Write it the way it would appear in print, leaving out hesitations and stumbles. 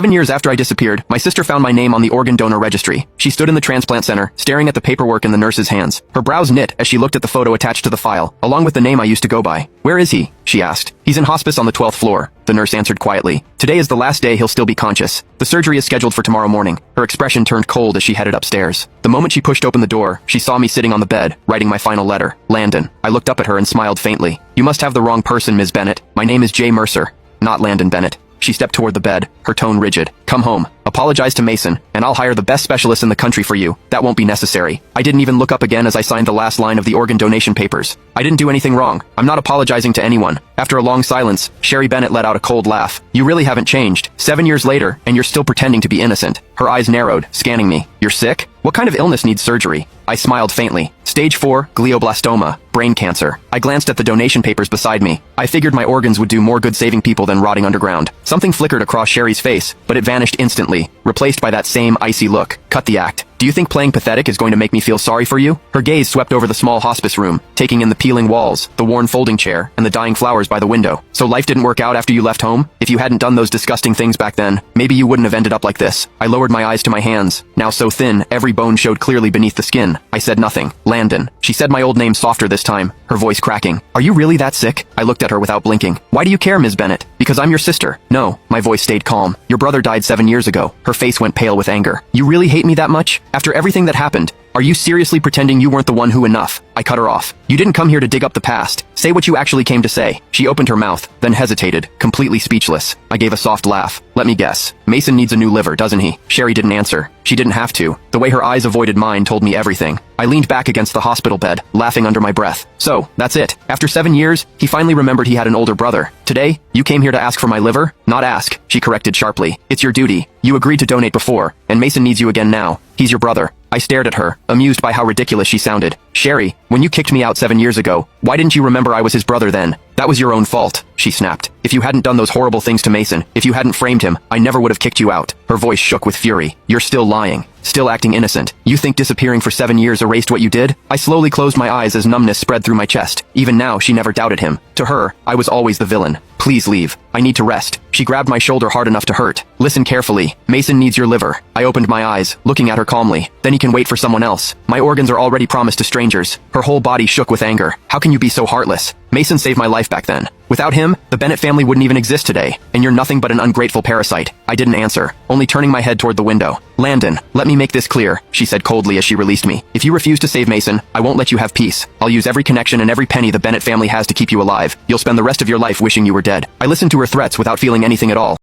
7 years after I disappeared, my sister found my name on the organ donor registry. She stood in the transplant center, staring at the paperwork in the nurse's hands. Her brows knit as she looked at the photo attached to the file, along with the name I used to go by. "Where is he?" she asked. "He's in hospice on the 12th floor," the nurse answered quietly. "Today is the last day he'll still be conscious. The surgery is scheduled for tomorrow morning." Her expression turned cold as she headed upstairs. The moment she pushed open the door, she saw me sitting on the bed, writing my final letter. Landon. I looked up at her and smiled faintly. "You must have the wrong person, Ms. Bennett. My name is Jay Mercer, not Landon Bennett." She stepped toward the bed, her tone rigid. "Come home. Apologize to Mason, and I'll hire the best specialist in the country for you. That won't be necessary." I didn't even look up again as I signed the last line of the organ donation papers. I didn't do anything wrong. I'm not apologizing to anyone. After a long silence, Sherry Bennett let out a cold laugh. "You really haven't changed. 7 years later, and you're still pretending to be innocent." Her eyes narrowed, scanning me. "You're sick? What kind of illness needs surgery?" I smiled faintly. "Stage 4, glioblastoma, brain cancer." I glanced at the donation papers beside me. I figured my organs would do more good saving people than rotting underground. Something flickered across Sherry's face, but it vanished instantly, replaced by that same icy look. "Cut the act. Do you think playing pathetic is going to make me feel sorry for you?" Her gaze swept over the small hospice room, taking in the peeling walls, the worn folding chair, and the dying flowers by the window. "So life didn't work out after you left home? If you hadn't done those disgusting things back then, maybe you wouldn't have ended up like this." I lowered my eyes to my hands, now so thin, every bone showed clearly beneath the skin. I said nothing. "Landon." She said my old name softer this time, her voice cracking. "Are you really that sick?" I looked at her without blinking. "Why do you care, Ms. Bennett?" "Because I'm your sister." "No." My voice stayed calm. "Your brother died 7 years ago." Her face went pale with anger. "You really hate me that much? After everything that happened? Are you seriously pretending you weren't the one who enough?" I cut her off. "You didn't come here to dig up the past. Say what you actually came to say." She opened her mouth, then hesitated, completely speechless. I gave a soft laugh. "Let me guess. Mason needs a new liver, doesn't he?" Sherry didn't answer. She didn't have to. The way her eyes avoided mine told me everything. I leaned back against the hospital bed, laughing under my breath. "So, that's it. After 7 years, he finally remembered he had an older brother. Today, you came here to ask for my liver?" "Not ask," she corrected sharply. "It's your duty. You agreed to donate before, and Mason needs you again now. He's your brother." I stared at her, amused by how ridiculous she sounded. "Sherry, when you kicked me out 7 years ago, why didn't you remember I was his brother then?" "That was your own fault," she snapped. "If you hadn't done those horrible things to Mason, if you hadn't framed him, I never would have kicked you out." Her voice shook with fury. "You're still lying. Still acting innocent. You think disappearing for 7 years erased what you did?" I slowly closed my eyes as numbness spread through my chest. Even now, she never doubted him. To her, I was always the villain. "Please leave. I need to rest." She grabbed my shoulder hard enough to hurt. "Listen carefully. Mason needs your liver." I opened my eyes, looking at her calmly. "Then he can wait for someone else. My organs are already promised to strangers." Her whole body shook with anger. "How can you be so heartless? Mason saved my life back then. Without him, the Bennett family wouldn't even exist today, and you're nothing but an ungrateful parasite." I didn't answer, only turning my head toward the window. "Landon, let me make this clear," she said coldly as she released me. "If you refuse to save Mason, I won't let you have peace. I'll use every connection and every penny the Bennett family has to keep you alive. You'll spend the rest of your life wishing you were dead." I listened to her threats without feeling anything at all.